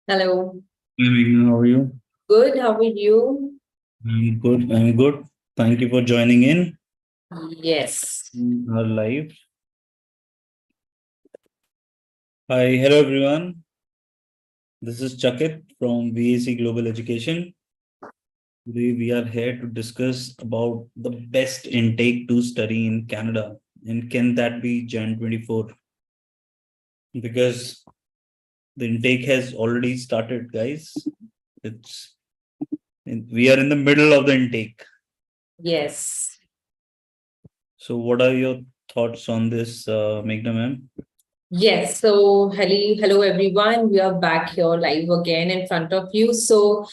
Hello. Hey, Meghna, how are you? Good. How are you? I'm good. I'm good. Thank you for joining in Yes. our live. Hi, hello everyone. This is Chakit from VAC Global Education. Today we are here to discuss about the best intake to study in Canada. And can that be Jan 24? Because the intake has already started, guys. It's we are in the middle of the intake. Yes. So, what are your thoughts on this, Meghna ma'am? Yes, so hello everyone. We are back here live again in front of you. So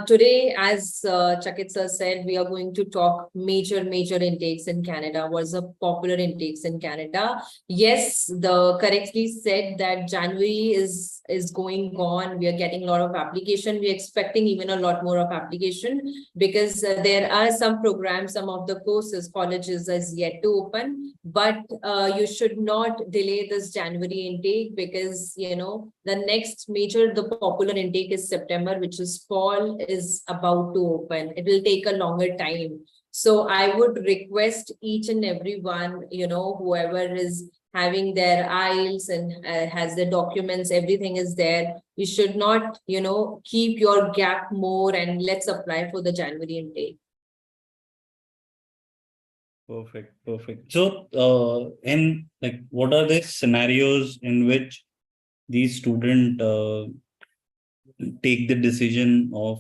today, as Chakit sir said, we are going to talk major intakes in Canada. What's the popular intakes in Canada? Yes, the correctly said that January is going on. We are getting a lot of application. We're expecting even a lot more of application because there are some programs, some of the courses, colleges is yet to open, but you should not delay this January intake because, the next major, the popular intake is September, which is fall is about to open. It will take a longer time. So I would request each and everyone, whoever is having their IELTS and has the documents, everything is there. You should not, keep your gap more and let's apply for the January intake. Perfect, perfect. So, and like, what are the scenarios in which these student take the decision of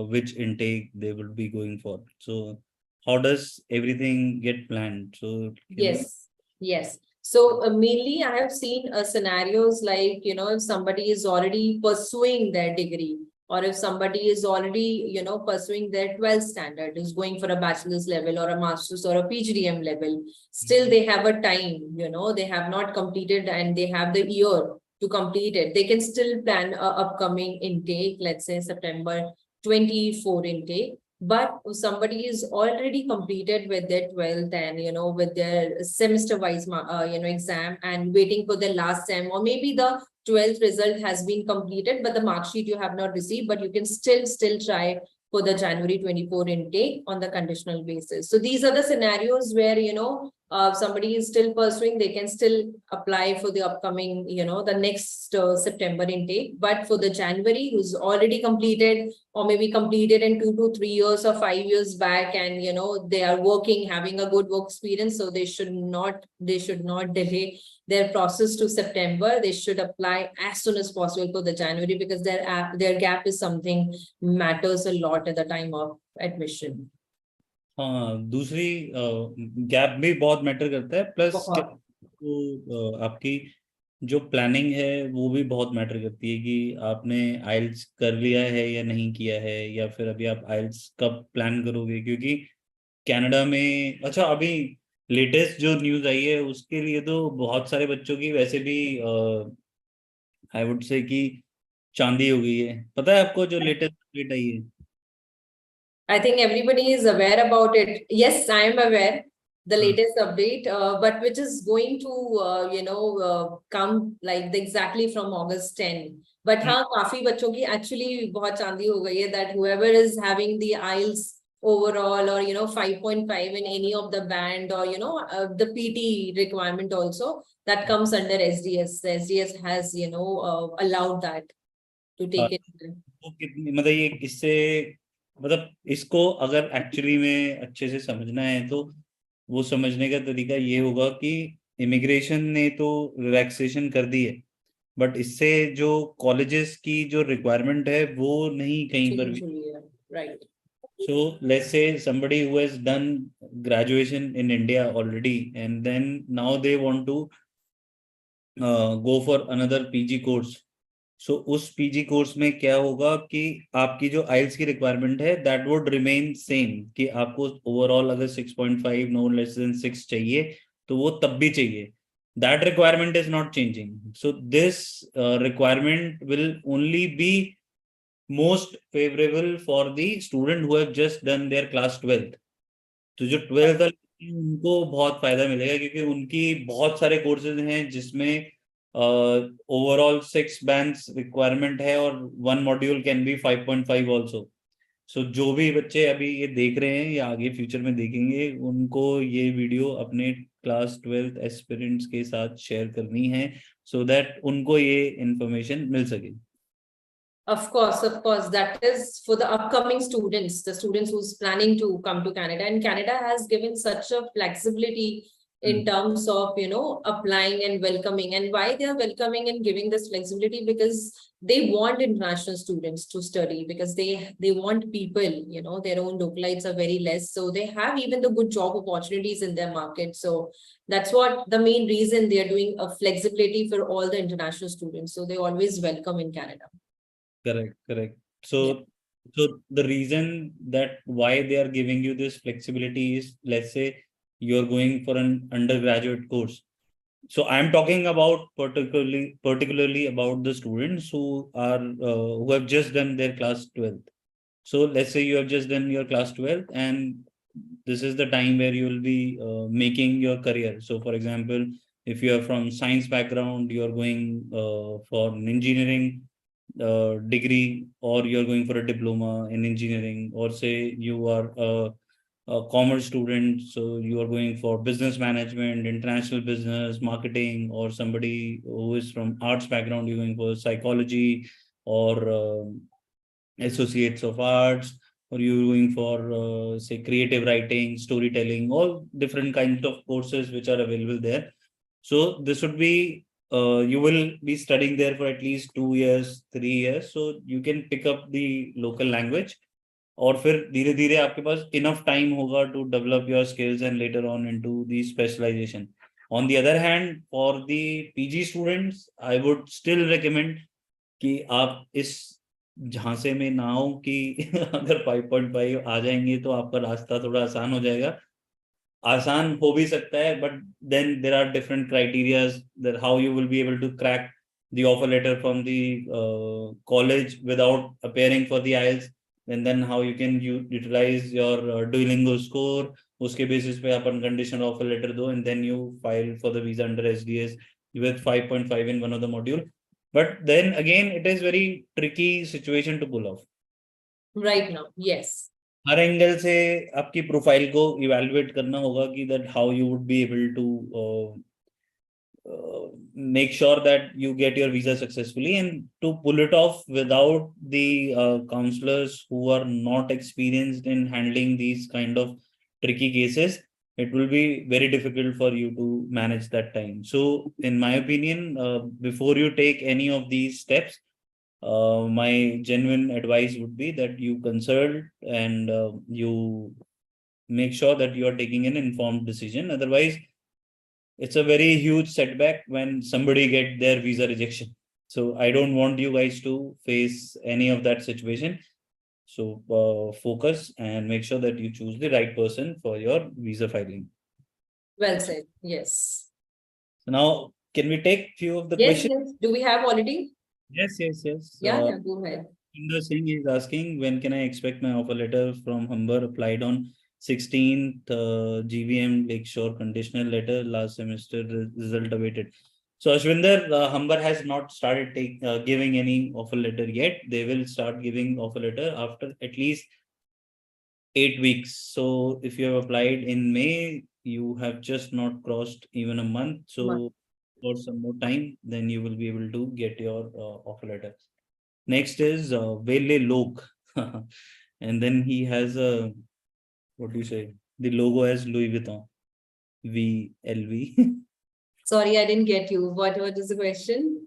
which intake they will be going for? So, how does everything get planned? So, can you? Yes, yes. So mainly I have seen scenarios like, if somebody is already pursuing their degree, or if somebody is already, pursuing their 12th standard, is going for a bachelor's level or a master's or a PGDM level, still they have a time, they have not completed and they have the year to complete it. They can still plan a upcoming intake, let's say September 24 intake. But if somebody is already completed with their 12th and, with their semester wise, exam and waiting for the last sem, or maybe the 12th result has been completed, but the mark sheet you have not received, but you can still try for the January 24 intake on the conditional basis. So these are the scenarios where, somebody is still pursuing, they can still apply for the upcoming, the next September intake. But for the January, who's already completed, or maybe completed in 2 to 3 years or 5 years back, and they are working, having a good work experience, so they should not delay their process to September. They should apply as soon as possible for the January, because their gap is something matters a lot at the time of admission. हाँ, दूसरी gap भी बहुत matter करता है, plus बहुत. आपकी जो planning है वो भी बहुत मैटर करती है कि आपने आइल्स कर लिया है या नहीं किया है, या फिर अभी आप आइल्स कब प्लान करोगे, क्योंकि कनाडा में अच्छा अभी लेटेस्ट जो न्यूज़ आई है उसके लिए तो बहुत सारे बच्चों की वैसे भी आई वुड से कि चांदी हो गई है। पता है आपको जो लेटेस्ट अपडेट आई है? I think everybody is aware about it. Yes, I am aware the हाँ, latest update, but which is going to, come like exactly from August 10. But हाँ, काफी बच्चों की actually बहुत चांदी हो गई है, that whoever is having the IELTS overall, or 5.5 in any of the band, or the PT requirement also, that comes under SDS. The SDS has allowed that to हाँ, take it. वो कितनी मतलब ये इससे मतलब इसको अगर एक्चुअली में अच्छे से समझना है तो वो समझने का तरीका ये होगा कि इमिग्रेशन ने तो रिलैक्सेशन कर दी है, बट इससे जो कॉलेजेस की जो रिक्वायरमेंट है वो नहीं कहीं पर भी। Right. So let's say somebody who has done graduation in India already and then now they want to go for another PG course। सो उस पीजी कोर्स में क्या होगा कि आपकी जो आइल्स की रिक्वायरमेंट है दैट वुड रिमेन सेम, कि आपको ओवरऑल अगर 6.5 नो लेस देन 6 चाहिए तो वो तब भी चाहिए। That requirement is not changing, so this requirement will only be most favourable for the student who have just done their class 12th। तो जो 12th उनको बहुत फायदा मिलेगा क्योंकि उनकी बहुत सारे कोर्सेज हैं जिसमें overall 6 bands requirement है और one module can be 5.5 also. So जो भी बच्चे अभी ये देख रहे हैं या आगे फ्यूचर में देखेंगे, उनको ये वीडियो अपने क्लास 12th एस्पिरेंट्स के साथ शेयर करनी है, so that उनको ये इंफॉर्मेशन मिल सके. Of course, that is for the upcoming students, the students who's planning to come to Canada. And Canada has given such a flexibility in terms of, applying and welcoming. And why they are welcoming and giving this flexibility? Because they want international students to study, because they want people, their own localites are very less. So they have even the good job opportunities in their market. So that's what the main reason they are doing a flexibility for all the international students. So they always welcome in Canada. Correct. So the reason that why they are giving you this flexibility is, let's say you're going for an undergraduate course. So I'm talking about particularly about the students who are who have just done their class 12th. So let's say you have just done your class 12th, and this is the time where you will be making your career. So for example, if you are from science background, you are going for an engineering degree, or you're going for a diploma in engineering, or say you are a commerce student, so you are going for business management, international business, marketing, or somebody who is from arts background, you're going for psychology or associates of arts, or you're going for say creative writing, storytelling, all different kinds of courses which are available there. So this would be you will be studying there for at least 2 years, 3 years, so you can pick up the local language, और फिर धीरे धीरे आपके पास enough time होगा to develop your skills and later on into the specialization. On the other hand, for the PG students, I would still recommend कि आप इस झांसे में ना हो कि अगर 5.5 आ जाएंगे तो आपका रास्ता थोड़ा आसान हो जाएगा. आसान हो भी सकता है, but then there are different criterias that how you will be able to crack the offer letter from the college without appearing for the IELTS, and then how you can utilize your Duolingo score. उसके basis पे आप unconditional offer letter दो, and then you file for the visa under SDS with 5.5 in one of the module. But then again, it is very tricky situation to pull off. Right now, yes. हर angle से आपकी profile को evaluate करना होगा कि that how you would be able to make sure that you get your visa successfully, and to pull it off without the counselors who are not experienced in handling these kind of tricky cases, it will be very difficult for you to manage that time. So in my opinion, before you take any of these steps, my genuine advice would be that you consult and you make sure that you are taking an informed decision. Otherwise, it's a very huge setback when somebody get their visa rejection. So I don't want you guys to face any of that situation. So focus and make sure that you choose the right person for your visa filing. Well said. Yes. So now, can we take few of the Yes, questions? yes. Do we have already? Yes. Yeah, go ahead. Inder Singh is asking, when can I expect my offer letter from Humber? Applied on 16th, GVM Lakeshore conditional letter, last semester, result awaited. So Ashwinder, Humber has not started giving any offer letter yet. They will start giving offer letter after at least 8 weeks. So if you have applied in May, you have just not crossed even a month. So for some more time, then you will be able to get your offer letter. Next is Vele Lok. And then he has a, what do you say? The logo has Louis Vuitton. VLV. Sorry, I didn't get you. What is the question?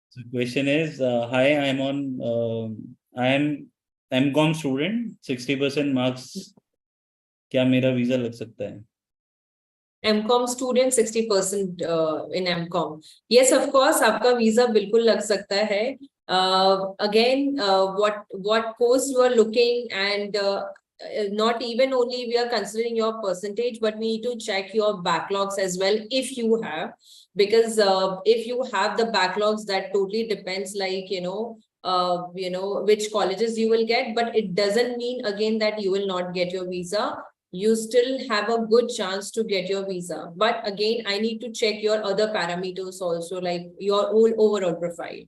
So the question is, hi, I'm on, I am MCOM student, 60% marks. क्या मेरा visa लग सकता है? MCOM student 60% in MCOM. Yes, of course, आपका visa बिल्कुल लग सकता है. Again, what course you are looking, and not even only we are considering your percentage, but we need to check your backlogs as well if you have, because if you have the backlogs, that totally depends, like which colleges you will get, but it doesn't mean again that you will not get your visa. you still have a good chance to get your visa. But again, I need to check your other parameters also, like your whole overall profile.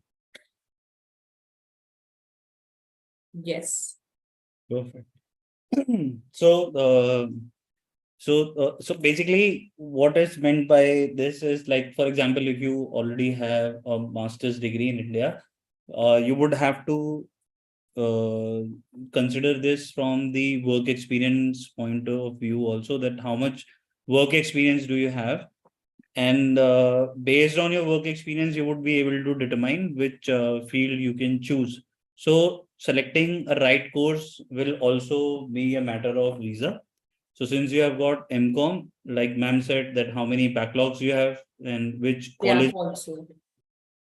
Yes. Perfect. So basically, what is meant by this is, like, for example, if you already have a master's degree in India, you would have to uh, consider this from the work experience point of view also, that how much work experience do you have, and based on your work experience you would be able to determine which field you can choose. So selecting a right course will also be a matter of visa. So since you have got MCOM, like ma'am said, that how many backlogs you have and which Yeah, college, also.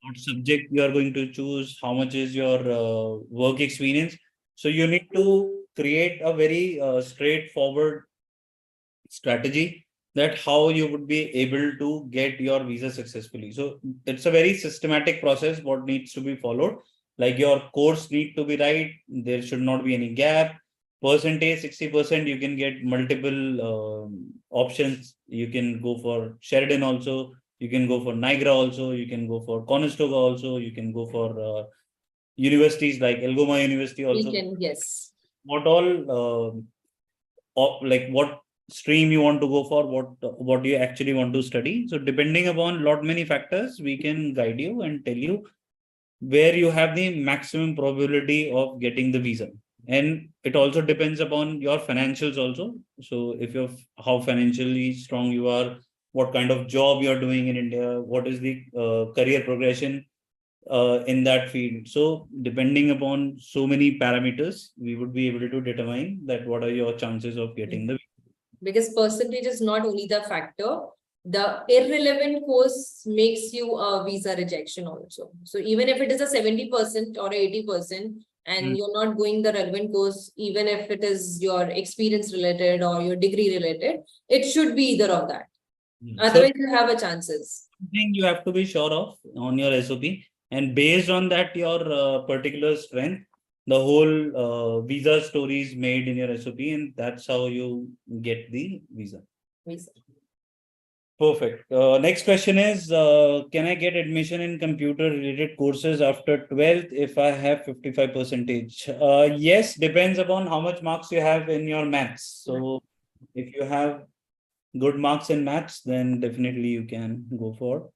what subject you are going to choose, how much is your work experience. So you need to create a very straightforward strategy, that how you would be able to get your visa successfully. So it's a very systematic process what needs to be followed. Like your course need to be right. There should not be any gap. Percentage 60%, you can get multiple options. You can go for Sheridan also. You can go for Niagara also. You can go for Conestoga also. You can go for universities like Algoma University We also. can, yes. What all like what stream you want to go for, what you actually want to study. So depending upon lot many factors, we can guide you and tell you where you have the maximum probability of getting the visa. And it also depends upon your financials also. So if you're how financially strong you are, what kind of job you are doing in India, what is the career progression in that field. So depending upon so many parameters, we would be able to determine that what are your chances of getting the. Because percentage is not only the factor, the irrelevant course makes you a visa rejection also. So even if it is a 70% or 80%, and you're not going the relevant course, even if it is your experience related or your degree related, it should be either of that. So Otherwise, you have a chances. thing you have to be sure of on your SOP, and based on that, your particular strength, the whole visa story is made in your SOP, and that's how you get the visa. Visa. Perfect. Next question is, can I get admission in computer related courses after 12th if I have 55 percentage? Yes, depends upon how much marks you have in your maths. So if you have good marks in maths, then definitely you can go for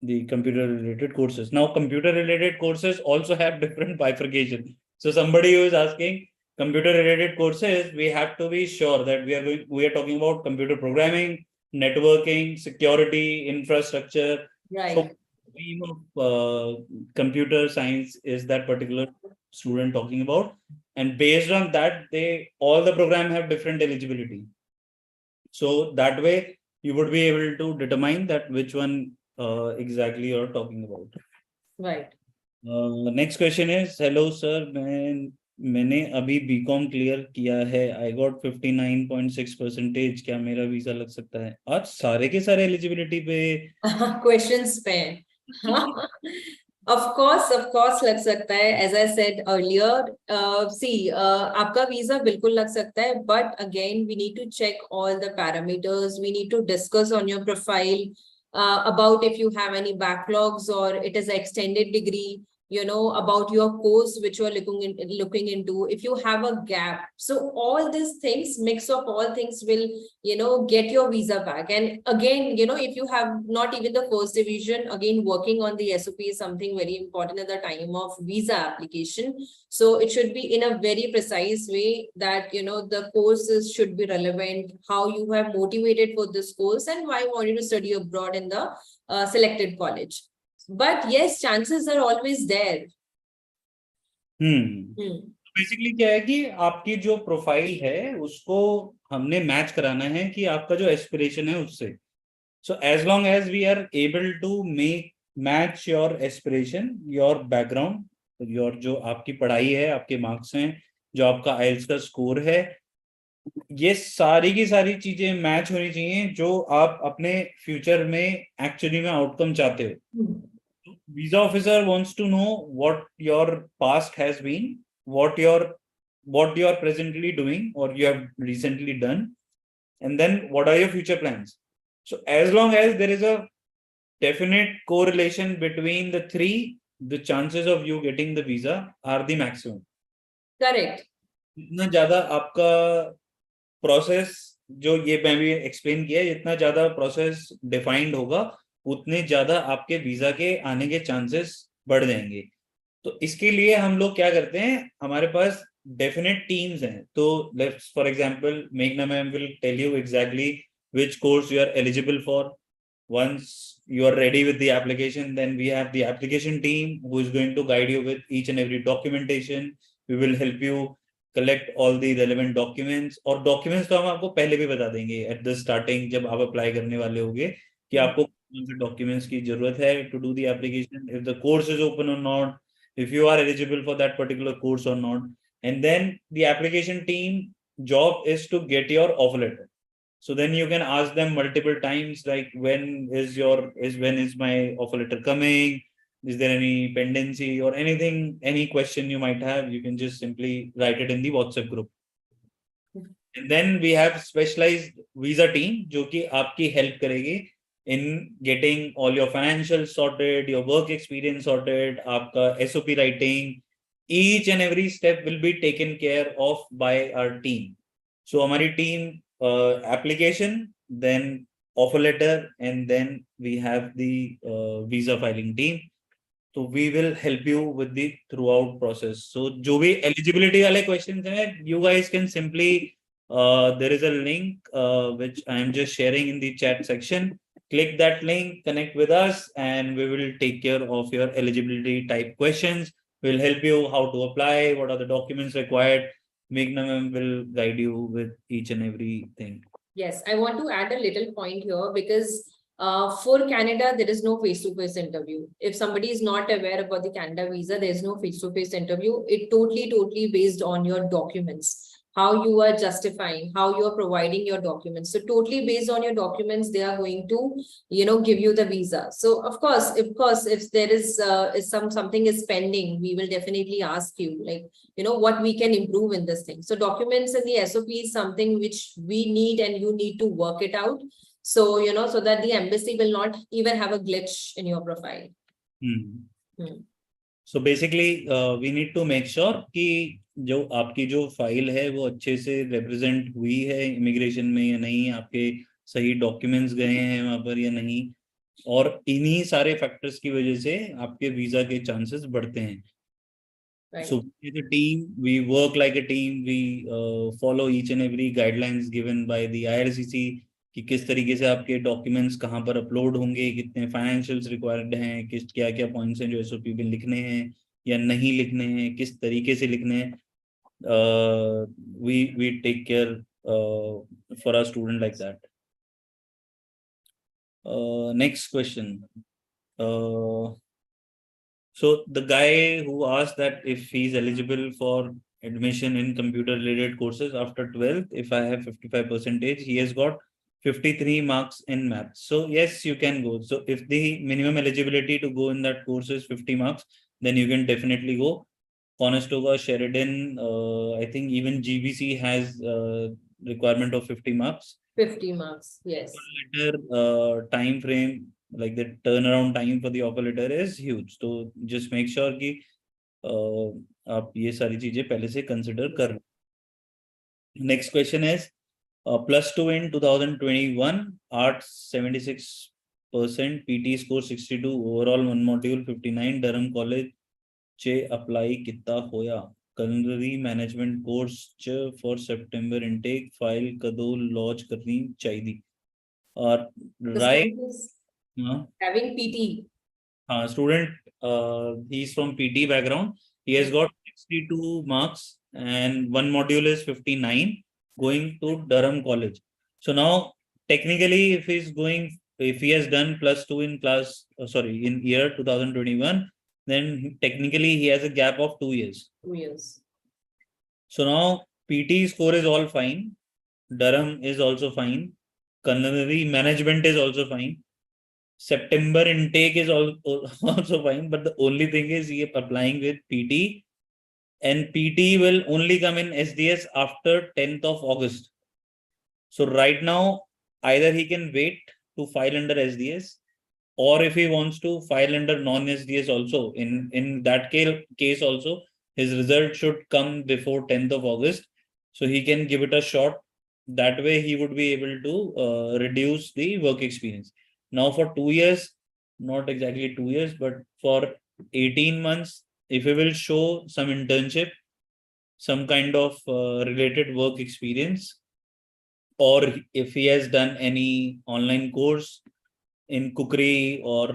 the computer related courses. Now, computer related courses also have different bifurcation. So somebody who is asking computer related courses, we have to be sure that we are talking about computer programming, networking, security, infrastructure. So Right. stream of computer science is that particular student talking about, and based on that, they all the program have different eligibility. So that way you would be able to determine that which one exactly you're talking about. Right. Next question is, hello sir, मैंने अभी BCom clear किया है, I got 59.6%, क्या मेरा visa लग सकता है? आज सारे के सारे एलिजिबिलिटी पे Questions पे. Of course लग सकता है. As I said earlier, see, आपका visa बिल्कुल लग सकता है, but again we need to check all the parameters. We need to discuss on your profile about if you have any backlogs or it is an extended degree. About your course which you are looking into, if you have a gap. So all these things, mix of all things will, get your visa back. And again, if you have not even the first division, again, working on the SOP is something very important at the time of visa application. So it should be in a very precise way that, the courses should be relevant, how you have motivated for this course and why you wanted to study abroad in the selected college. But yes, chances are always there. Basically क्या है कि आपकी जो profile है उसको हमने match कराना है कि आपका जो एस्पिरेशन है उससे. So as long as we are able to match your aspiration, your background, your जो आपकी पढ़ाई है, आपके मार्क्स हैं, जो आपका आइल्स का स्कोर है, ये सारी की सारी चीजें मैच होनी चाहिए जो आप अपने फ्यूचर में एक्चुअली में आउटकम चाहते हो. Visa officer wants to know what your past has been, what your what you are presently doing or you have recently done, and then what are your future plans. So as long as there is a definite correlation between the three, the chances of you getting the visa are the maximum. Correct. जितना ज्यादा आपका process, जो ये मैं भी explain किया, जितना ज्यादा प्रोसेस डिफाइंड होगा उतने ज्यादा आपके वीजा के आने के चांसेस बढ़ जाएंगे. तो इसके लिए हम लोग क्या करते हैं, हमारे पास डेफिनेट टीम्स हैं. तो लेट्स फॉर एग्जांपल मेघना ma'am will tell you exactly which course you are eligible for. Once you are ready with the application, then we have the application team who is going to guide you with each and every documentation. We will help you collect all the relevant documents. और documents तो हम आपको पहले भी बता देंगे at the starting जब आप apply करने वाले होंगे कि आपको कौन से documents की जरूरत है to do the application, if the course is open or not, if you are eligible for that particular course or not. And then the application team job is to get your offer letter. So then you can ask them multiple times, like when is my offer letter coming? Is there any pendency or anything, any question you might have? You can just simply write it in the WhatsApp group. And then we have specialized visa team, जो कि आपकी help करेगी in getting all your financials sorted, your work experience sorted, आपका SOP writing, each and every step will be taken care of by our team. So हमारी team application, then offer letter, and then we have the visa filing team. So we will help you with the throughout process. So जो भी eligibility वाले questions हैं, you guys can simply there is a link which I am just sharing in the chat section. Click that link, connect with us, and we will take care of your eligibility type questions. We'll help you how to apply, what are the documents required. Meghna ma'am will guide you with each and everything. Yes, I want to add a little point here because for Canada, there is no face-to-face interview. If somebody is not aware about the Canada visa, there is no face-to-face interview. It totally based on your documents, how you are justifying, how you are providing your documents. So totally based on your documents, they are going to, give you the visa. So of course, if there is something is pending, we will definitely ask you, like, what we can improve in this thing. So documents and the SOP is something which we need and you need to work it out. So, so that the embassy will not even have a glitch in your profile. So basically, we need to make sure कि जो आपकी जो file है वो अच्छे से represent हुई है इमिग्रेशन में या नहीं, आपके सही डॉक्यूमेंट्स गए हैं वहां पर या नहीं, और इन्हीं सारे फैक्टर्स की वजह से आपके वीजा के चांसेस बढ़ते हैं. Right. So as a team, we work like a team. We follow each and every guidelines given by the IRCC कि किस तरीके से आपके डॉक्यूमेंट्स कहाँ पर अपलोड होंगे, कितने फाइनेंशियल्स रिक्वायर्ड हैं, किस क्या क्या पॉइंट्स हैं जो SOP में लिखने हैं या नहीं लिखने हैं, किस तरीके से लिखने हैं. We take care for our student like that. Next question. So the guy who asked that if he's eligible for admission in computer related courses after 12th, if I have 55%, he has got 53 marks in math. So yes, you can go. So if the minimum eligibility to go in that course is 50 marks, then you can definitely go. Conestoga, Sheridan, I think even GBC has requirement of 50 marks. 50 marks, yes. Time frame, like the turnaround time for the offer letter is huge. So just make sure कि आप ये सारी चीजें पहले से consider कर. Next question is +2 in 2021, arts 76%, PT score 62, overall one module 59, Durham College चे apply कितना होया, culinary management course च for September intake file कदों launch करनी चाहिए. और right, having PT. Student, he's from PT background. He has got 62 marks and one module is 59, going to Durham College. So now technically if he has done +2 in in year 2021, then technically he has a gap of 2 years. 2 years. So now PT score is all fine. Durham is also fine. Culinary management is also fine. September intake is also fine, but the only thing is he is applying with PT And PT will only come in SDS after 10th of August. So right now, either he can wait to file under SDS, or if he wants to file under non-SDS also, in that case also, his result should come before 10th of August. So he can give it a shot. That way he would be able to reduce the work experience. Now for 2 years, not exactly 2 years, but for 18 months, if he will show some internship, some kind of related work experience, or if he has done any online course in cookery or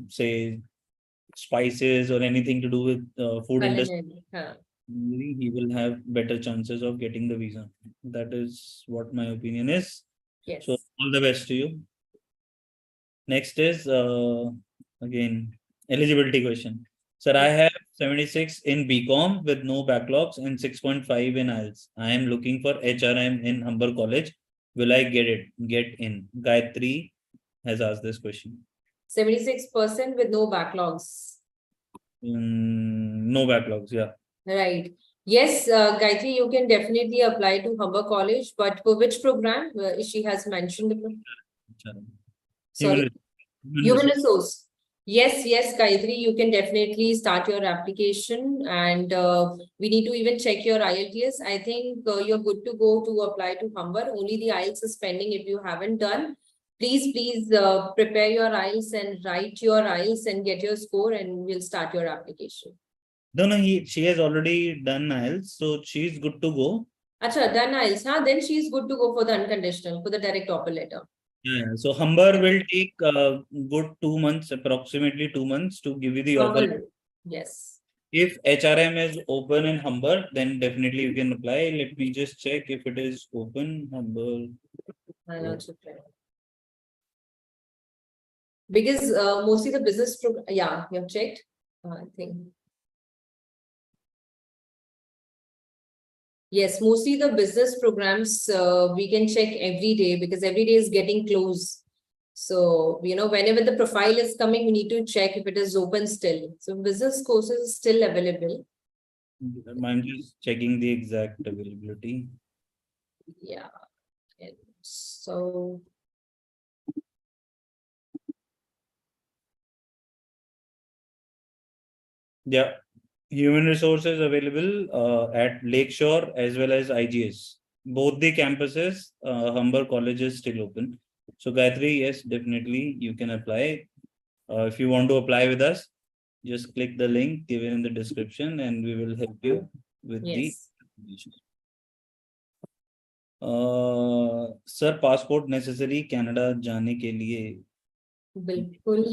say spices or anything to do with food industry, Culinary, huh. he will have better chances of getting the visa. That is what my opinion is. So Yes. all the best to you. Next is again eligibility question. Sir, I have 76 in BCom with no backlogs and 6.5 in IELTS. I am looking for HRM in Humber College. Will I get it? Get in? Gayatri has asked this question. 76% with no backlogs. No backlogs, yeah. Right. Yes, Gayatri, you can definitely apply to Humber College, but for which program? She has mentioned. HRM. Sorry, Human human resource. resource. Yes, yes, Gayatri, you can definitely start your application, and we need to even check your IELTS. I think you're good to go to apply to Humber. Only the IELTS is pending if you haven't done. Please prepare your IELTS and write your IELTS and get your score, and we'll start your application. No, she has already done IELTS, so she's good to go. Acha, done IELTS, huh? Then she's good to go for the unconditional, for the direct offer letter. Yeah, so Humber will take good 2 months, approximately 2 months to give you the offer. Humber, yes. If HRM is open in Humber, then definitely you can apply. Let me just check if it is open. Humber. I'll also try. Because mostly the business program, yeah, you have checked. I think. Yes, mostly the business programs we can check every day because every day is getting close. So, whenever the profile is coming, we need to check if it is open still. So, business courses still available. I'm just checking the exact availability. Yeah. So, yeah, human resources available at Lakeshore as well as IGS. Both the campuses, Humber College is still open. So Gayatri, yes, definitely you can apply. If you want to apply with us, just click the link given in the description and we will help you with the yes. application. Sir passport necessary Canada जाने के लिए बिल्कुल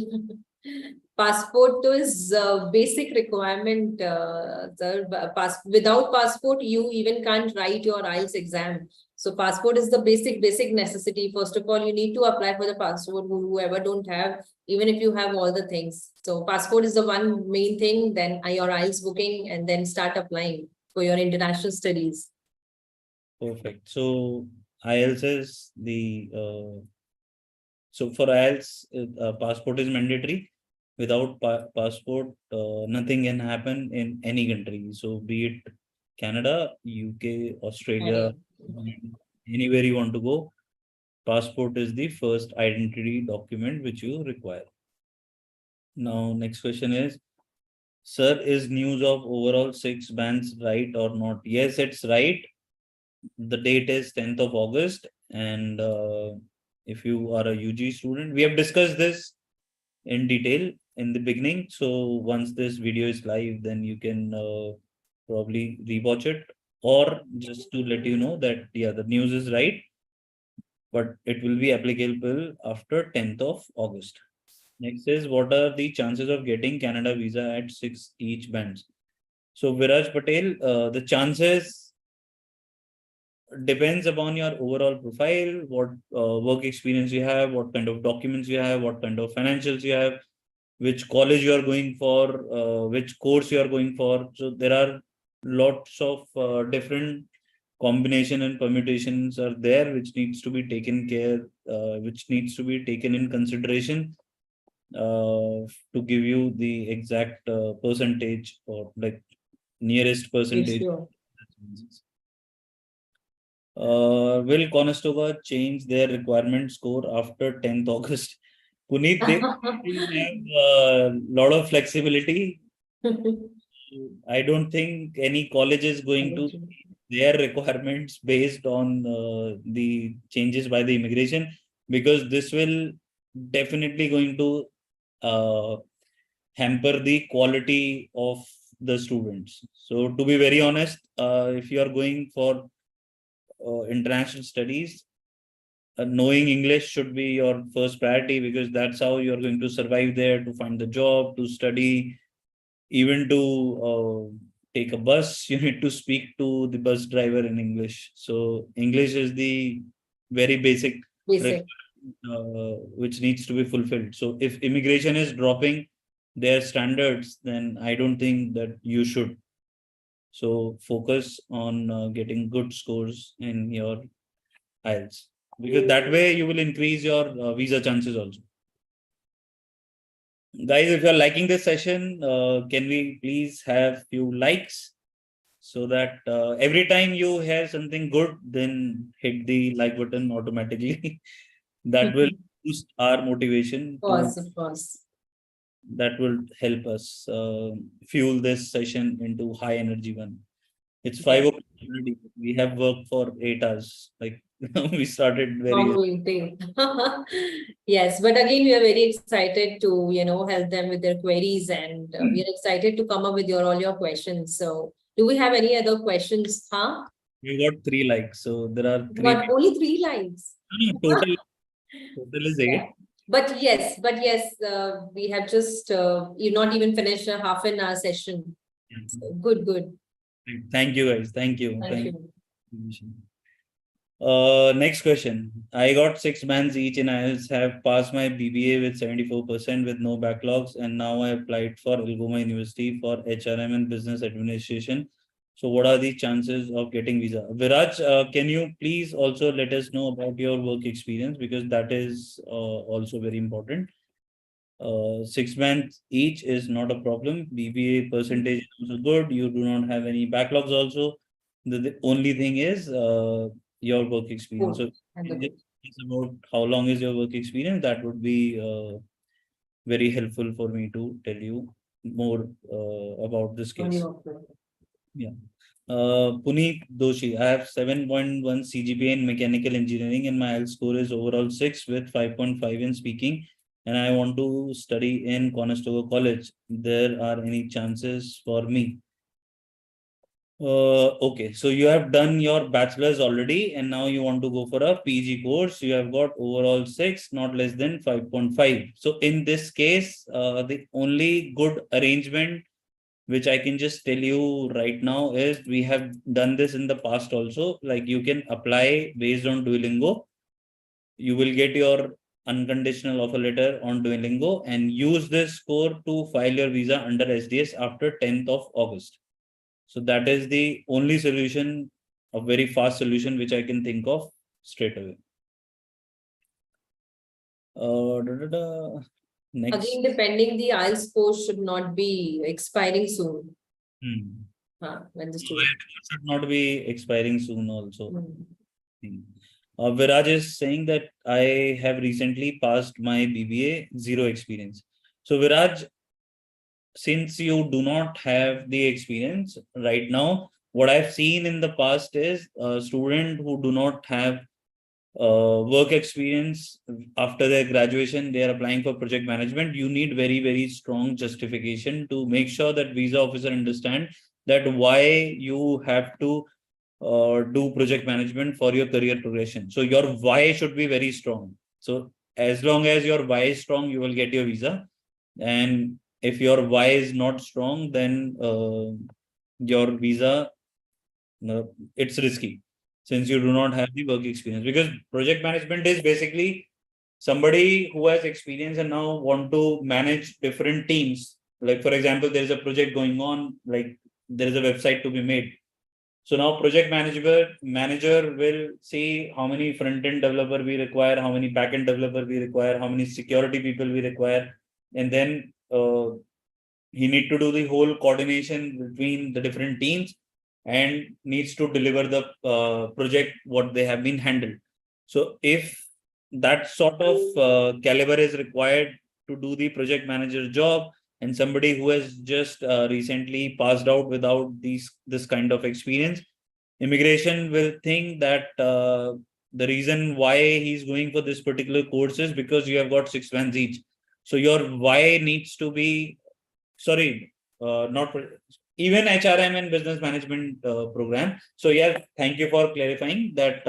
passport is basic requirement, sir. Without passport, you even can't write your IELTS exam. So passport is the basic necessity. First of all, you need to apply for the passport, whoever don't have, even if you have all the things. So passport is the one main thing, then your IELTS booking, and then start applying for your international studies. Perfect. So IELTS is the so for IELTS, passport is mandatory. Without passport, nothing can happen in any country. So be it Canada, UK, Australia, anywhere you want to go, passport is the first identity document which you require. Now, next question is, sir, is news of overall 6 bans right or not? Yes, it's right. The date is 10th of August. And if you are a UG student, we have discussed this in detail in the beginning. So once this video is live, then you can probably rewatch it, or just to let you know that, yeah, the news is right, but it will be applicable after 10th of August. Next is, what are the chances of getting Canada visa at 6 each bands? So Viraj Patel, the chances depends upon your overall profile, what work experience you have, what kind of documents you have, what kind of financials you have, which college you are going for, which course you are going for. So there are lots of different combination and permutations are there, which needs to be taken care, which needs to be taken in consideration to give you the exact percentage or like nearest percentage. Sure. Will Conestoga change their requirement score after 10th August? Puneet, they have a lot of flexibility. I don't think any college is going to their requirements based on the changes by the immigration, because this will definitely going to uh, hamper the quality of the students. So to be very honest, if you are going for international studies, knowing English should be your first priority, because that's how you're going to survive there, to find the job, to study, even to take a bus. You need to speak to the bus driver in English. So English is the very basic Basic. which needs to be fulfilled. So if immigration is dropping their standards, then I don't think that you should. So focus on getting good scores in your IELTS, because that way you will increase your visa chances also. Guys, if you're liking this session, can we please have few likes, so that every time you hear something good, then hit the like button automatically. That will boost our motivation to, Of course. that will help us fuel this session into high energy one. It's 5 o'clock already. We have worked for 8 hours. Like we started very Not early. doing thing. Yes, but again, we are very excited to, help them with their queries, and we are excited to come up with all your questions. So, do we have any other questions? Huh? We got 3 likes, so there are three. But only 3 lines. Total is 8. Yeah. But yes, we have just you not even finished a half an hour session. So, good. Thank you, guys. Thank you. Thank you. Next question. I got 6 bands each in IELTS, have passed my BBA with 74% with no backlogs, and now I applied for Algoma University for HRM and Business Administration. So what are the chances of getting visa? Viraj, can you please also let us know about your work experience, because that is also very important. 6 bands each is not a problem. BBA percentage is also good. You do not have any backlogs also. The only thing is your work experience. So it's about how long is your work experience. That would be very helpful for me to tell you more about this case. Yeah. Puneet Doshi, I have 7.1 CGPA in mechanical engineering, and my IELTS score is overall 6 with 5.5 in speaking, and I want to study in Conestoga College. There are any chances for me? Okay, so you have done your bachelor's already, and now you want to go for a PG course. You have got overall 6, not less than 5.5. So in this case, the only good arrangement which I can just tell you right now is, we have done this in the past also. Like, you can apply based on Duolingo. You will get your unconditional offer letter on Duolingo and use this score to file your visa under SDS after 10th of August. So that is the only solution, a very fast solution, which I can think of straight away. Next. Again, depending, the IELTS score should not be expiring soon. When the student should not be expiring soon also. Hmm. Viraj is saying that I have recently passed my BBA, 0 experience. So Viraj, since you do not have the experience right now, what I've seen in the past is a student who do not have work experience after their graduation, they are applying for project management. You need very, very strong justification to make sure that visa officer understand that why you have to do project management for your career progression. So your why should be very strong. So as long as your why is strong, you will get your visa. And if your why is not strong, then your visa, it's risky, since you do not have the work experience. Because project management is basically somebody who has experience and now want to manage different teams. Like, for example, there is a project going on, like there is a website to be made. So now project manager will see how many front-end developer we require, how many back-end developer we require, how many security people we require. And then he need to do the whole coordination between the different teams and needs to deliver the project what they have been handled. So if that sort of caliber is required to do the project manager job, and somebody who has just recently passed out without this kind of experience, immigration will think that the reason why he's going for this particular course is because you have got 6 months each. So your why needs to be, sorry, not even HRM and business management program. So yeah, thank you for clarifying that.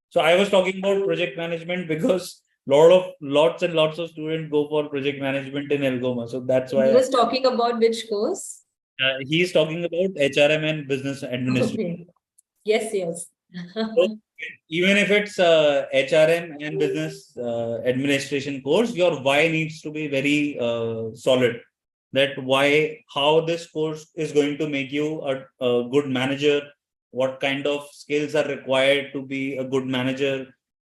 So I was talking about project management because lots and lots of students go for project management in Elgoma. So that's He why was talking about which course? he's talking about HRM and business administration. Okay. Yes, yes. So even if it's HRM and business administration course, your why needs to be very solid. That why, how this course is going to make you a good manager, what kind of skills are required to be a good manager,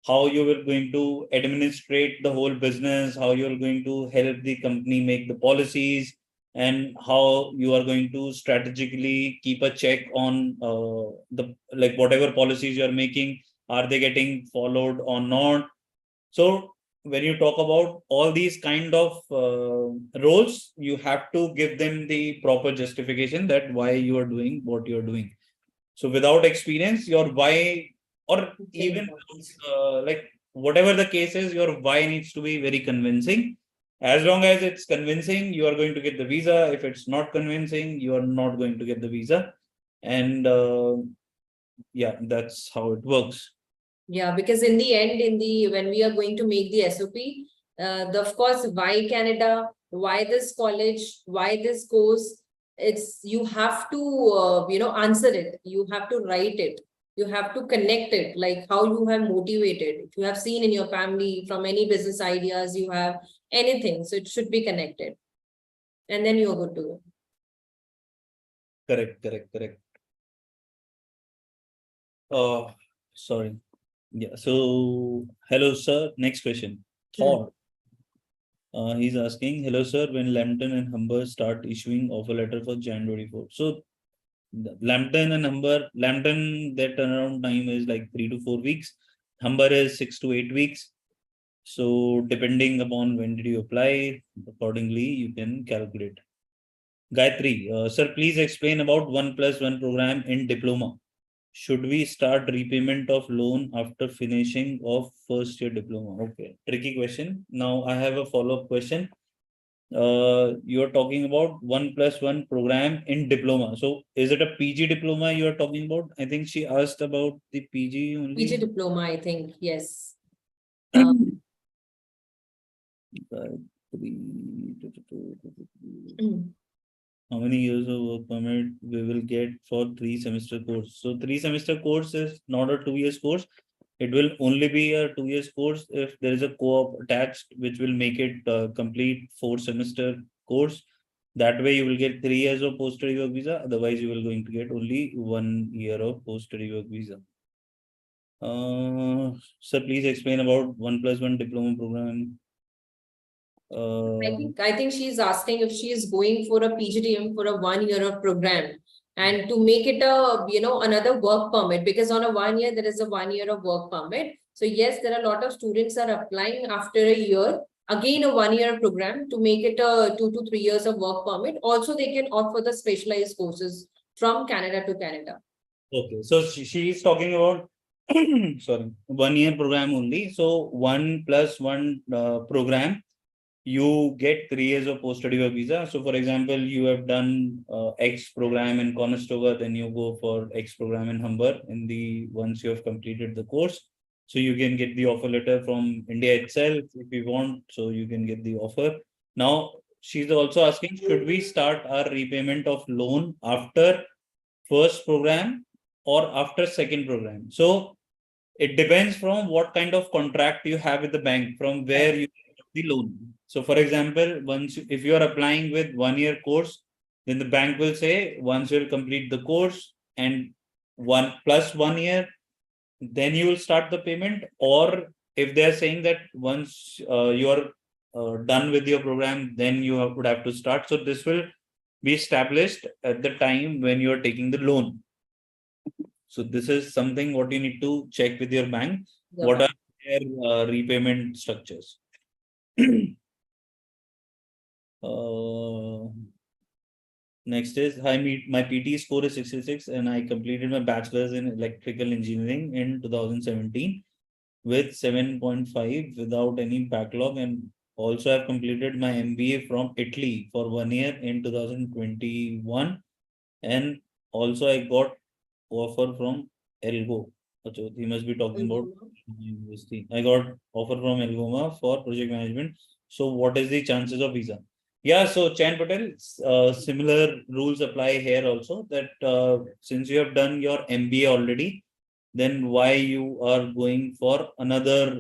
how you are going to administrate the whole business, how you are going to help the company make the policies, and how you are going to strategically keep a check on the like whatever policies you are making, are they getting followed or not. So when you talk about all these kind of roles, you have to give them the proper justification that why you are doing what you are doing. So without experience, your why, or even like whatever the case is, your why needs to be very convincing. As long as it's convincing, you are going to get the visa. If it's not convincing, you are not going to get the visa. And yeah, that's how it works. Yeah, because in the end, when we are going to make the SOP, of course, why Canada, why this college, why this course, it's you have to answer it. You have to write it. You have to connect it, like how you have motivated. If you have seen in your family from any business ideas, you have anything, so it should be connected, and then you're good to go. Correct. Sorry. Yeah. So, hello, sir. Next question. Thought. He's asking, hello, sir. When Lambton and Humber start issuing offer letter for Jan 24? So, Lambton and Humber, Lambton, their turnaround time is like 3 to 4 weeks. Humber is 6 to 8 weeks. So, depending upon when did you apply, accordingly, you can calculate. Gayatri, sir, please explain about 1+1 program in diploma. Should we start repayment of loan after finishing of first year diploma? Okay, tricky question. Now I have a follow-up question. You are talking about 1+1 program in diploma. So is it a PG diploma you are talking about? I think she asked about the PG only. PG diploma, I think, yes. How many years of work permit we will get for 3-semester course? So 3-semester course is not a 2 years course. It will only be a 2 years course if there is a co-op attached, which will make it complete 4-semester course. That way you will get 3 years of post-study work visa. Otherwise, you will going to get only 1 year of post-study work visa. Sir, please explain about 1+1 diploma program. I think she's asking if she is going for a PGDM for a 1 year of program and to make it a another work permit, because on a 1 year there is a 1 year of work permit. So yes, there are a lot of students are applying after a year, again a 1 year program to make it a 2 to 3 years of work permit. Also, they can opt for the specialized courses from Canada to Canada. Okay, so she is talking about sorry, 1 year program only. So 1+1 program, you get 3 years of post-study work visa. So for example, you have done X program in Conestoga, then you go for X program in Humber once you have completed the course. So you can get the offer letter from India itself if you want. So you can get the offer. Now, she's also asking, should we start our repayment of loan after first program or after second program? So it depends from what kind of contract you have with the bank, from where you get the loan. So for example, if you are applying with 1 year course, then the bank will say once you'll complete the course and 1+1 year, then you will start the payment. Or if they're saying that once your done with your program, then you would have to start. So this will be established at the time when you are taking the loan. So this is something what you need to check with your bank. What are their repayment structures? Next is my PT score is 66 and I completed my bachelor's in electrical engineering in 2017 with 7.5 without any backlog, and also I've completed my MBA from Italy for 1 year in 2021, and also I got offer from Elgo. So he must be talking about university. I got offer from Elgoma for project management. So what is the chances of visa? Yeah, so Chan Patel, similar rules apply here also, that since you have done your MBA already, then why you are going for another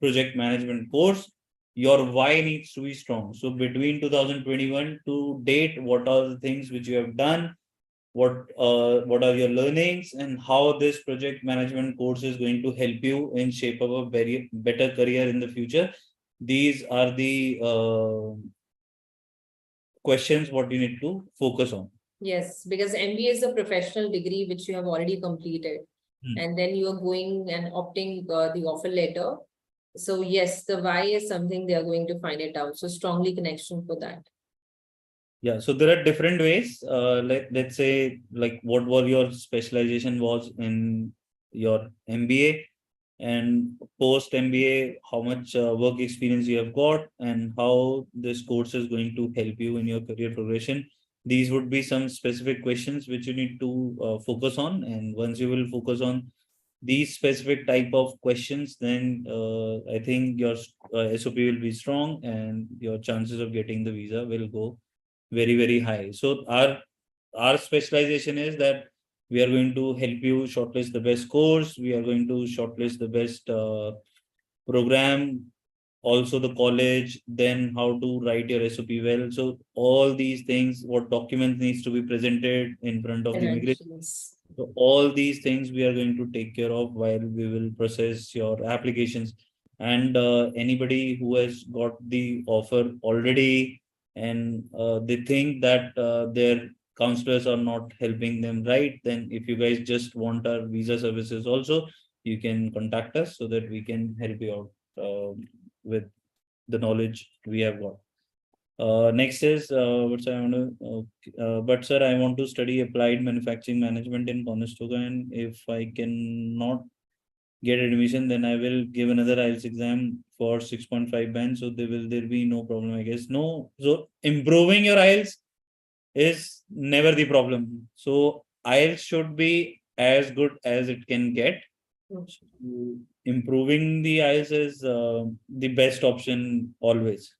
project management course? Your why needs to be strong. So between 2021 to date, what are the things which you have done? What are your learnings, and how this project management course is going to help you in shape of a very better career in the future? These are the questions what you need to focus on. Yes, because MBA is a professional degree which you have already completed, and then you are going and opting the offer letter. So yes, the why is something they are going to find it out. So strongly connection for that. Yeah, so there are different ways. Let's say, like, what were your specialization was in your MBA, and post MBA, how much work experience you have got, and how this course is going to help you in your career progression. These would be some specific questions which you need to focus on, and once you will focus on these specific type of questions, then I think your SOP will be strong, and your chances of getting the visa will go very high. So our specialization is that we are going to help you shortlist the best course. We are going to shortlist the best program, also the college, then how to write your SOP well. So all these things, what documents needs to be presented in front of the immigration. So all these things we are going to take care of while we will process your applications. And anybody who has got the offer already, and they think that their counselors are not helping them right, then if you guys just want our visa services also, you can contact us so that we can help you out with the knowledge we have got. Next is what I want to, but sir, I want to study applied manufacturing management in Conestoga, and if I cannot get admission, then I will give another IELTS exam for 6.5 band. So there be no problem, I guess. No, so improving your IELTS is never the problem. So IELTS should be as good as it can get. So improving the IELTS is the best option always.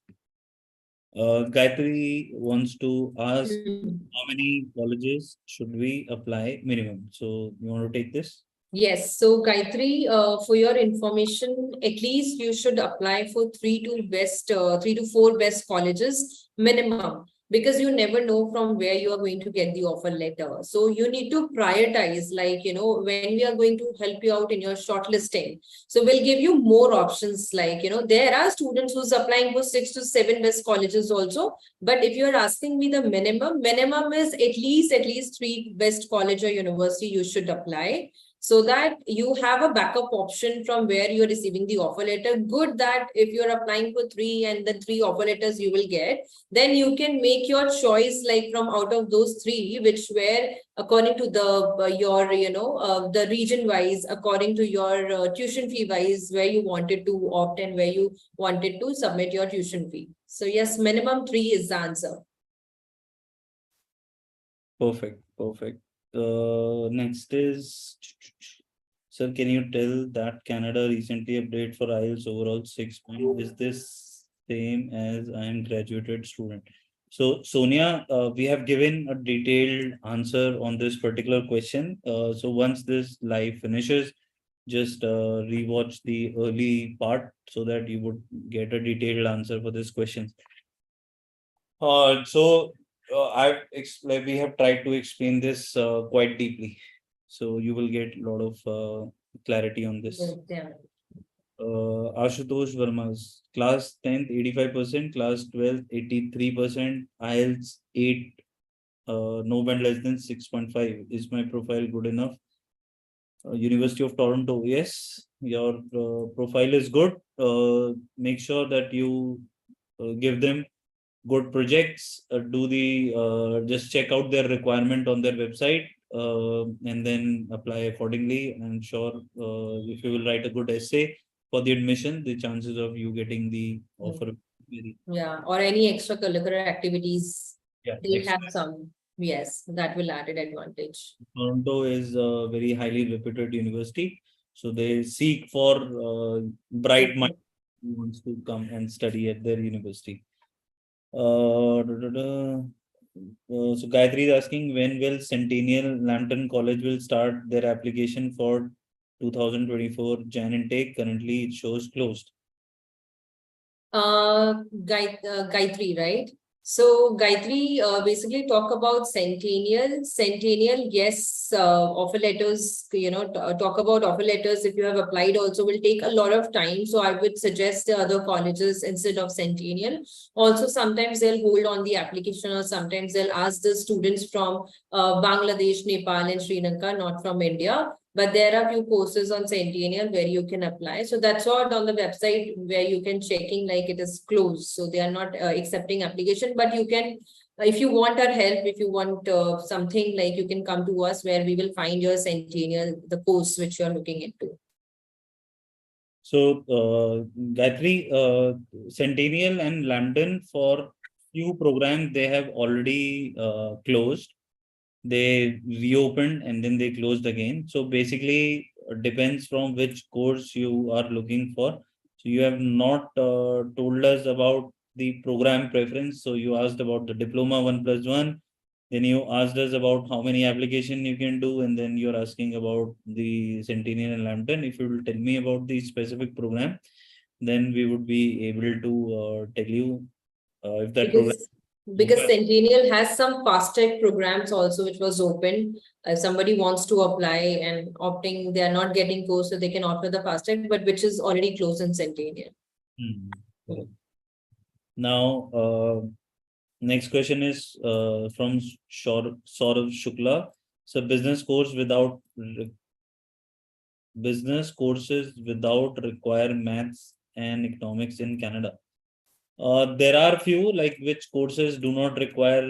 Gayatri wants to ask how many colleges should we apply minimum? So you want to take this? Yes, so Gayatri, for your information, at least you should apply for 3 to 4 best colleges minimum, because you never know from where you are going to get the offer letter. So you need to prioritize, like, when we are going to help you out in your shortlisting. So we'll give you more options, like, there are students who's applying for 6 to 7 best colleges also. But if you're asking me the minimum is at least 3 best college or university you should apply, so that you have a backup option from where you're receiving the offer letter. Good that if you're applying for 3 and the 3 offer letters you will get, then you can make your choice, like from out of those 3, which were according to the the region wise, according to your tuition fee wise, where you wanted to opt and where you wanted to submit your tuition fee. So yes, minimum 3 is the answer. Perfect. Next is, sir, can you tell that Canada recently updated for IELTS overall 6 point? Is this same as I am graduated student? So Sonia, we have given a detailed answer on this particular question. So once this live finishes, just rewatch the early part so that you would get a detailed answer for this question. So like we have tried to explain this quite deeply, so you will get a lot of clarity on this. Yeah. Ashutosh Verma's class 10th 85%, class 12th 83%, IELTS 8, no band less than 6.5. Is my profile good enough? University of Toronto, yes, your profile is good. Make sure that you give them good projects. Do the just check out their requirement on their website, and then apply accordingly. I'm sure if you will write a good essay for the admission, the chances of you getting the offer very. Yeah, or any extracurricular activities, Yeah, they have some. Yes, that will add an advantage. Toronto is a very highly reputed university, so they seek for bright mind who wants to come and study at their university. So Gayatri is asking, when will Centennial Lambton College will start their application for 2024 Jan intake? Currently, it shows closed. Gayatri, right? So Gayatri, basically talk about Centennial. Centennial, yes, offer letters, talk about offer letters. If you have applied also will take a lot of time. So I would suggest the other colleges instead of Centennial. Also, sometimes they'll hold on the application, or sometimes they'll ask the students from Bangladesh, Nepal and Sri Lanka, not from India. But there are few courses on Centennial where you can apply. So that's what on the website where you can checking like it is closed. So they are not accepting application, but you can, if you want our help, if you want something, like you can come to us where we will find your Centennial, the course which you're looking into. So, Gayatri, Centennial and London, for few programs, they have already closed. They reopened and then they closed again. So basically, depends from which course you are looking for. So you have not told us about the program preference. So you asked about the diploma 1+1. Then you asked us about how many application you can do, and then you're asking about the Centennial and Lambton. If you will tell me about the specific program, then we would be able to tell you if that program. Because Centennial has some fast track programs also which was open. Somebody wants to apply and opting, they are not getting course, so they can offer the fast track, but which is already closed in Centennial. Now, next question is from Saurav Shukla. So business courses without require maths and economics in Canada. There are few like which courses do not require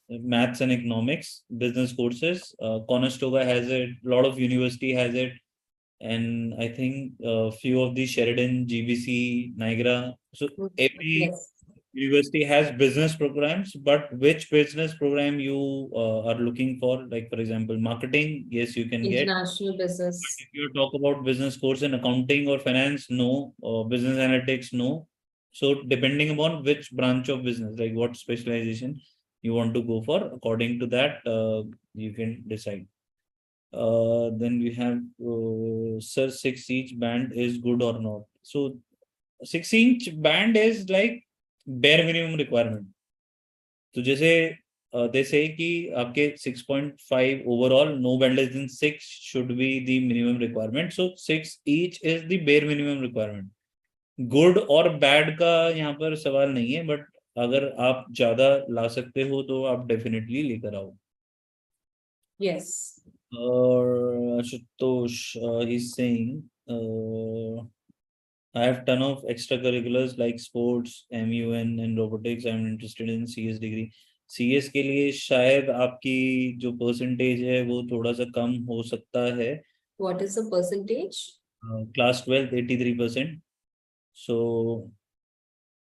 maths and economics, business courses. Conestoga has it, a lot of university has it, and I think a few of the Sheridan, GBC, Niagara. So every university has business programs, but which business program you are looking for? Like for example, marketing, yes, you can get. International business. But if you talk about business course in accounting or finance, no. Business analytics, no. So depending upon which branch of business, like what specialization you want to go for, according to that, you can decide. Then we have sir, 6-inch band is good or not? So 6-inch band is like bare minimum requirement. तो जैसे they say कि आपके 6.5 overall, no band less than 6 should be the minimum requirement. So 6 each is the bare minimum requirement. Good और bad का यहाँ पर सवाल नहीं है, but अगर आप ज्यादा ला सकते हो तो आप definitely लेकर आओ. Yes. Ashutosh, he's saying, I have ton of extracurriculars like sports, MUN and robotics. I'm interested in CS degree. CS के लिए शायद आपकी जो percentage है वो थोड़ा सा कम हो सकता है. What is the percentage? Class 12 83%. So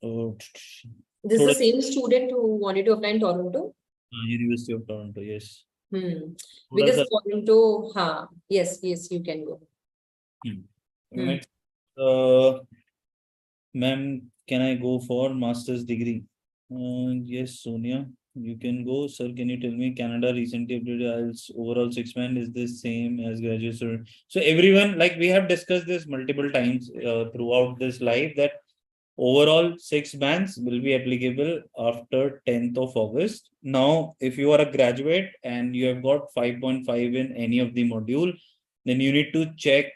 this is the same student who wanted to apply in Toronto? University of Toronto, yes. Because Toronto, yes, you can go. Next, ma'am, can I go for master's degree? Yes, Sonia, you can go. Sir, can you tell me Canada recently updated IELTS overall 6 band is the same as graduate student? So everyone, like we have discussed this multiple times throughout this live, that overall 6 bands will be applicable after 10th of August. Now, if you are a graduate and you have got 5.5 in any of the module, then you need to check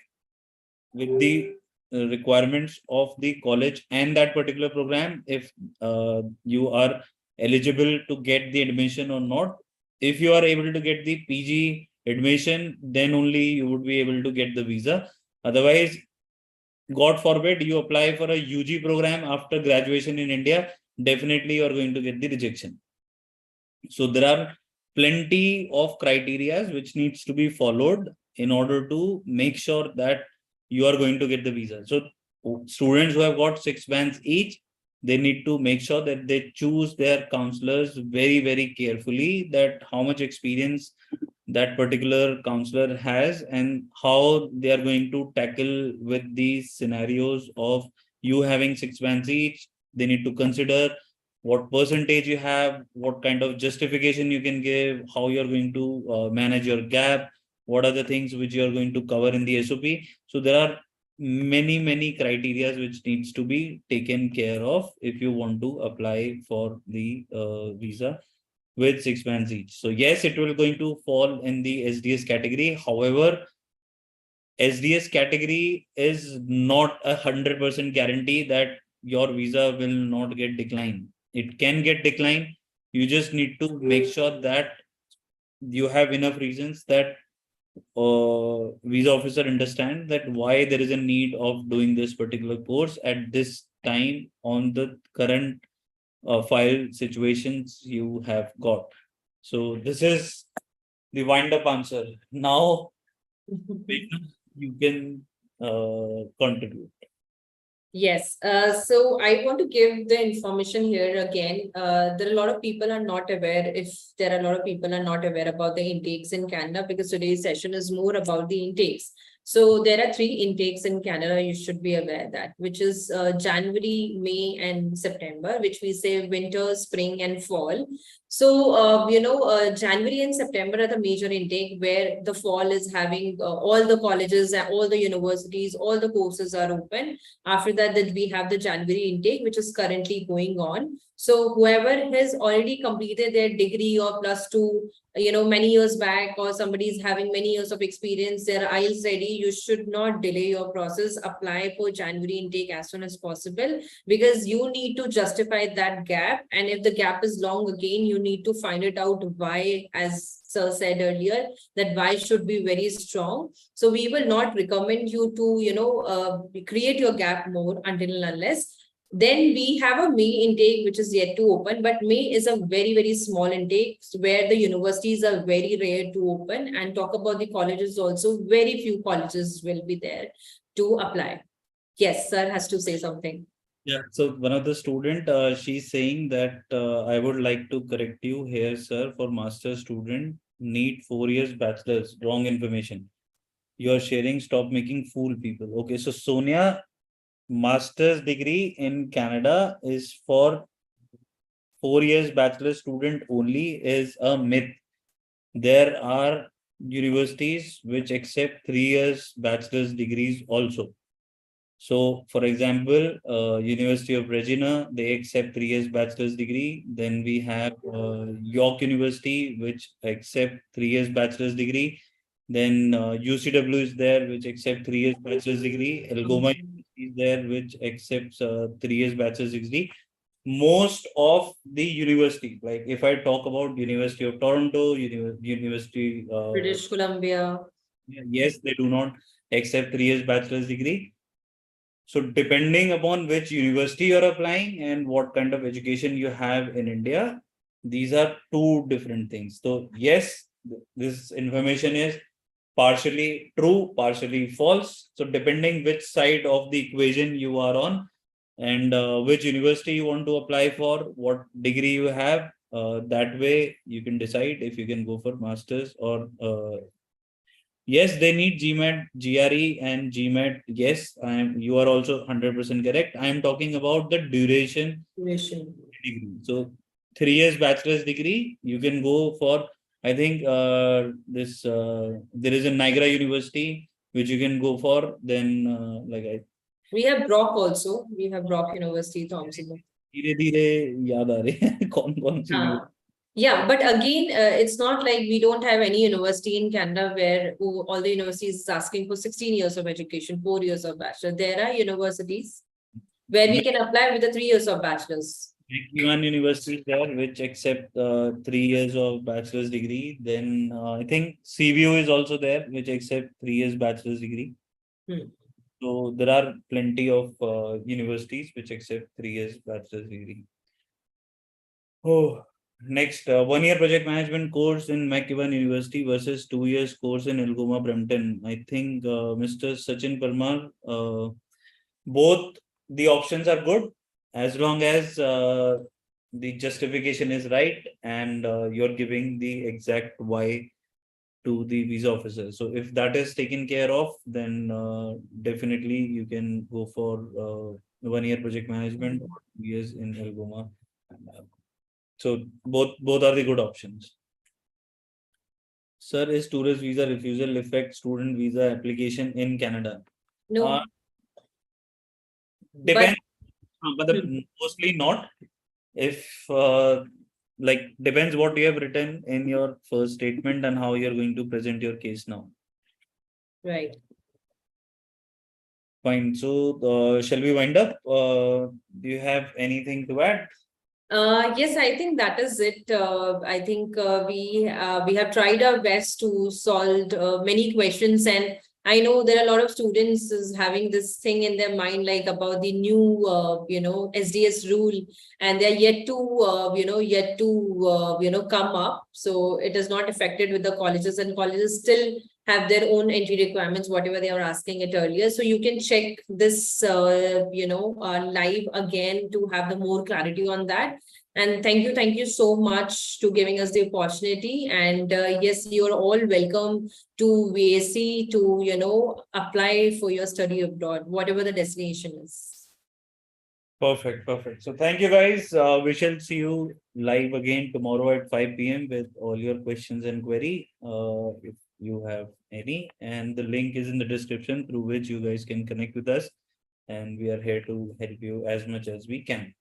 with the requirements of the college and that particular program, if you are eligible to get the admission or not. If you are able to get the PG admission, then only you would be able to get the visa. Otherwise, God forbid, you apply for a UG program after graduation in India, definitely you are going to get the rejection. So there are plenty of criteria which needs to be followed in order to make sure that you are going to get the visa. So students who have got 6 bands each, they need to make sure that they choose their counselors very, very carefully, that how much experience that particular counselor has and how they are going to tackle with these scenarios of you having 6 bands each. They need to consider what percentage you have, what kind of justification you can give, how you're going to manage your gap, what are the things which you're going to cover in the SOP. So there are many criteria which needs to be taken care of if you want to apply for the visa with 6 bands each. So yes, it will going to fall in the SDS category. However, SDS category is not 100% guarantee that your visa will not get declined. It can get declined. You just need to make sure that you have enough reasons that visa officer understand that why there is a need of doing this particular course at this time on the current file situations you have got. So this is the wind up answer. Now you can contribute. Yes, so I want to give the information here again. There are a lot of people are not aware, if there are a lot of people are not aware about the intakes in Canada, because today's session is more about the intakes. So there are 3 intakes in Canada, you should be aware that, which is January, May, and September, which we say winter, spring, and fall. So, January and September are the major intake, where the fall is having all the colleges and all the universities, all the courses are open. After that, we have the January intake, which is currently going on. So whoever has already completed their degree or +2, many years back, or somebody is having many years of experience, their IELTS ready, you should not delay your process. Apply for January intake as soon as possible, because you need to justify that gap. And if the gap is long, again, you need to find it out why, as Sir said earlier, that why should be very strong. So we will not recommend you to, create your gap more until and unless. Then we have a May intake, which is yet to open, but May is a very, very small intake where the universities are very rare to open. And talk about the colleges also, very few colleges will be there to apply. Yes, sir has to say something. Yeah, so one of the student, she's saying that I would like to correct you here, sir. For master student, need 4 years bachelor's. Wrong information. You are sharing. Stop making fool people. Okay, so Sonia, master's degree in Canada is for 4 years bachelor student only is a myth. There are universities which accept 3 years bachelor's degrees also. So, for example, University of Regina, they accept 3 years bachelor's degree. Then we have York University, which accept 3 years bachelor's degree. Then UCW is there, which accept 3 years bachelor's degree. Algoma is there, which accepts 3 years bachelor's degree. Most of the university, like if I talk about University of Toronto, University British Columbia. yes, they do not accept 3 years bachelor's degree. So depending upon which university you're applying and what kind of education you have in India, these are 2 different things. So yes, this information is partially true, partially false. So depending which side of the equation you are on and which university you want to apply for, what degree you have, that way you can decide if you can go for masters or yes, they need GMAT, GRE, and GMAT. Yes, you are also 100% correct. I am talking about the duration degree. So 3 years bachelor's degree, you can go for, I think there is a Niagara University, which you can go for. Then we have Brock also. We have Brock University, Thompson. धीरे धीरे याद आ रहे हैं कौन कौन सी Yeah, but again, it's not like we don't have any university in Canada where all the universities is asking for 16 years of education, 4 years of bachelor. There are universities where we can apply with the 3 years of bachelor's. One university there which accept 3 years of bachelor's degree. Then I think CVU is also there which accept 3 years bachelor's degree. Hmm. So there are plenty of universities which accept 3 years bachelor's degree. Oh, next 1 year project management course in McEwan University versus 2 years course in Algoma Brampton. I think Mr. Sachin Parmar, both the options are good as long as the justification is right and you're giving the exact why to the visa officer. So if that is taken care of, then definitely you can go for 1 year project management or 2 years in Algoma. So both are the good options. Sir, is tourist visa refusal affect student visa application in Canada? Uh, No, but depends, but mostly not. If like depends what you have written in your first statement and how you're going to present your case now. right. Fine. So shall we wind up? Do you have anything to add? Yes, I think that is it. I think we have tried our best to solve many questions, and I know there are a lot of students is having this thing in their mind, like about the new SDS rule, and they're yet to come up. So it is not affected with the colleges, and colleges still have their own entry requirements, whatever they were asking it earlier. So you can check this live again to have the more clarity on that. And thank you so much to giving us the opportunity. And yes, you're all welcome to VAC to apply for your study abroad, whatever the destination is. Perfect, perfect. So thank you guys. We shall see you live again tomorrow at 5 p.m. with all your questions and query. If you have any, and the link is in the description through which you guys can connect with us. And we are here to help you as much as we can.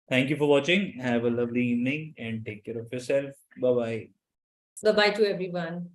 Thank you for watching. Have a lovely evening and take care of yourself. Bye bye. Bye bye to everyone.